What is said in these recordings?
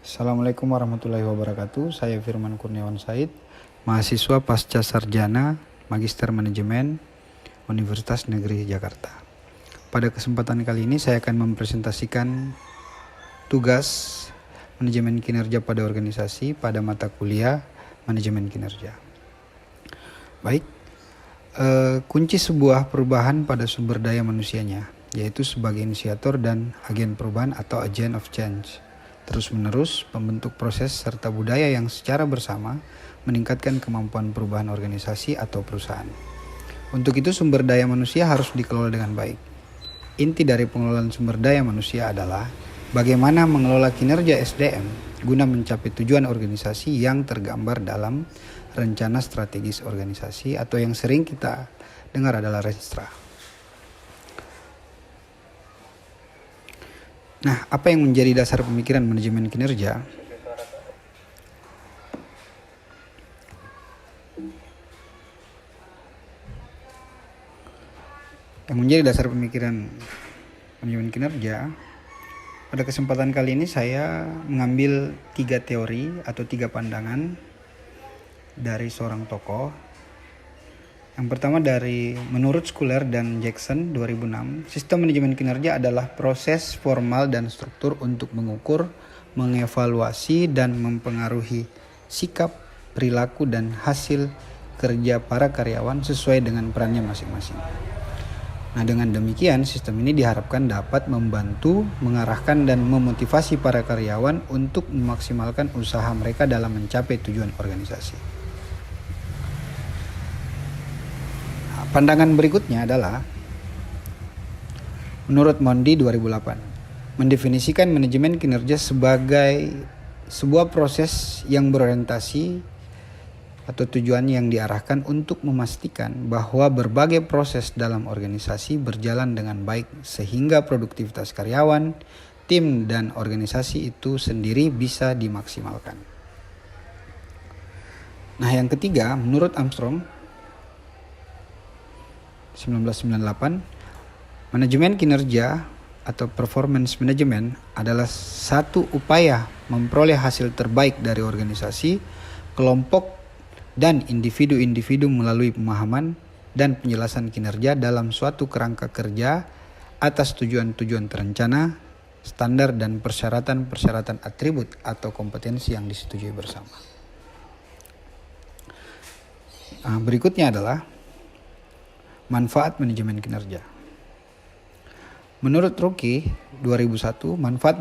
Assalamualaikum warahmatullahi wabarakatuh. Saya Firman Kurniawan Said, mahasiswa pasca sarjana Magister Manajemen Universitas Negeri Jakarta. Pada kesempatan kali ini saya akan mempresentasikan tugas manajemen kinerja pada organisasi pada mata kuliah manajemen kinerja. Baik, kunci sebuah perubahan pada sumber daya manusianya, yaitu sebagai inisiator dan agen perubahan atau agent of change. Terus-menerus membentuk proses serta budaya yang secara bersama meningkatkan kemampuan perubahan organisasi atau perusahaan. Untuk itu sumber daya manusia harus dikelola dengan baik. Inti dari pengelolaan sumber daya manusia adalah bagaimana mengelola kinerja SDM guna mencapai tujuan organisasi yang tergambar dalam rencana strategis organisasi atau yang sering kita dengar adalah Renstra. Nah, apa yang menjadi dasar pemikiran manajemen kinerja? Yang menjadi dasar pemikiran manajemen kinerja, pada kesempatan kali ini saya mengambil 3 teori atau 3 pandangan dari seorang tokoh. Yang pertama dari menurut Schuller dan Jackson 2006, sistem manajemen kinerja adalah proses formal dan struktur untuk mengukur, mengevaluasi, dan mempengaruhi sikap, perilaku, dan hasil kerja para karyawan sesuai dengan perannya masing-masing. Nah, dengan demikian sistem ini diharapkan dapat membantu, mengarahkan, dan memotivasi para karyawan untuk memaksimalkan usaha mereka dalam mencapai tujuan organisasi. Pandangan berikutnya adalah menurut Mondi 2008, mendefinisikan manajemen kinerja sebagai sebuah proses yang berorientasi atau tujuan yang diarahkan untuk memastikan bahwa berbagai proses dalam organisasi berjalan dengan baik sehingga produktivitas karyawan, tim, dan organisasi itu sendiri bisa dimaksimalkan. Nah, yang ketiga, menurut Armstrong 1998, manajemen kinerja atau performance management adalah satu upaya memperoleh hasil terbaik dari organisasi, kelompok, dan individu-individu melalui pemahaman dan penjelasan kinerja dalam suatu kerangka kerja atas tujuan-tujuan terencana, standar, dan persyaratan-persyaratan atribut atau kompetensi yang disetujui bersama. Berikutnya adalah manfaat manajemen kinerja. Menurut Rookie 2001, manfaat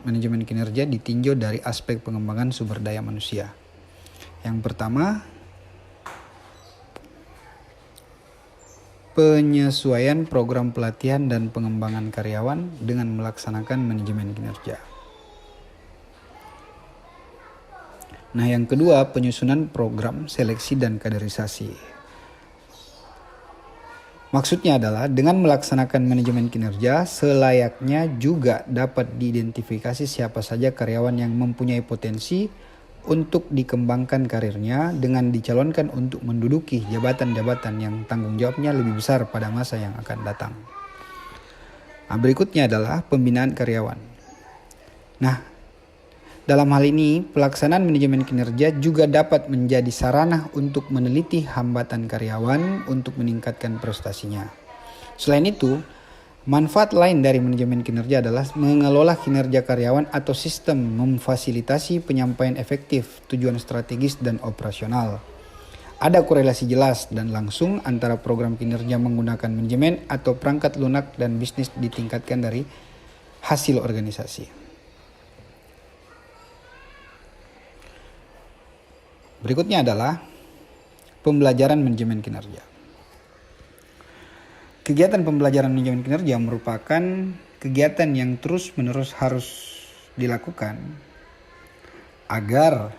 manajemen kinerja ditinjau dari aspek pengembangan sumber daya manusia. Yang pertama, penyesuaian program pelatihan dan pengembangan karyawan dengan melaksanakan manajemen kinerja. Nah, yang kedua, penyusunan program seleksi dan kaderisasi. Maksudnya adalah dengan melaksanakan manajemen kinerja, selayaknya juga dapat diidentifikasi siapa saja karyawan yang mempunyai potensi untuk dikembangkan karirnya dengan dicalonkan untuk menduduki jabatan-jabatan yang tanggung jawabnya lebih besar pada masa yang akan datang. Berikutnya adalah pembinaan karyawan. Nah, dalam hal ini, pelaksanaan manajemen kinerja juga dapat menjadi sarana untuk meneliti hambatan karyawan untuk meningkatkan prestasinya. Selain itu, manfaat lain dari manajemen kinerja adalah mengelola kinerja karyawan atau sistem memfasilitasi penyampaian efektif, tujuan strategis, dan operasional. Ada korelasi jelas dan langsung antara program kinerja menggunakan manajemen atau perangkat lunak dan bisnis ditingkatkan dari hasil organisasi. Berikutnya adalah pembelajaran manajemen kinerja. Kegiatan pembelajaran manajemen kinerja merupakan kegiatan yang terus-menerus harus dilakukan agar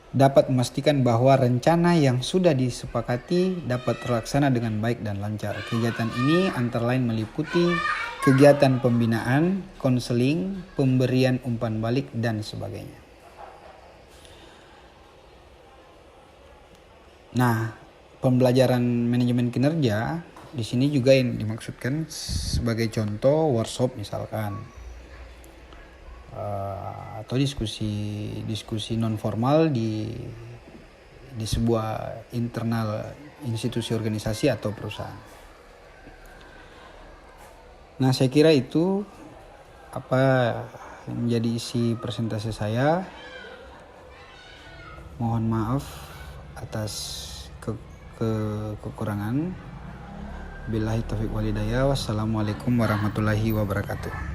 dapat memastikan bahwa rencana yang sudah disepakati dapat terlaksana dengan baik dan lancar. Kegiatan ini antara lain meliputi kegiatan pembinaan, konseling, pemberian umpan balik, dan sebagainya. Nah, pembelajaran manajemen kinerja di sini juga yang dimaksudkan sebagai contoh workshop misalkan. atau diskusi non formal di sebuah internal institusi organisasi atau perusahaan. Nah, saya kira itu apa menjadi isi presentasi saya. Mohon maaf atas kekurangan. Billahi taufiq walhidayah. Wassalamualaikum warahmatullahi wabarakatuh.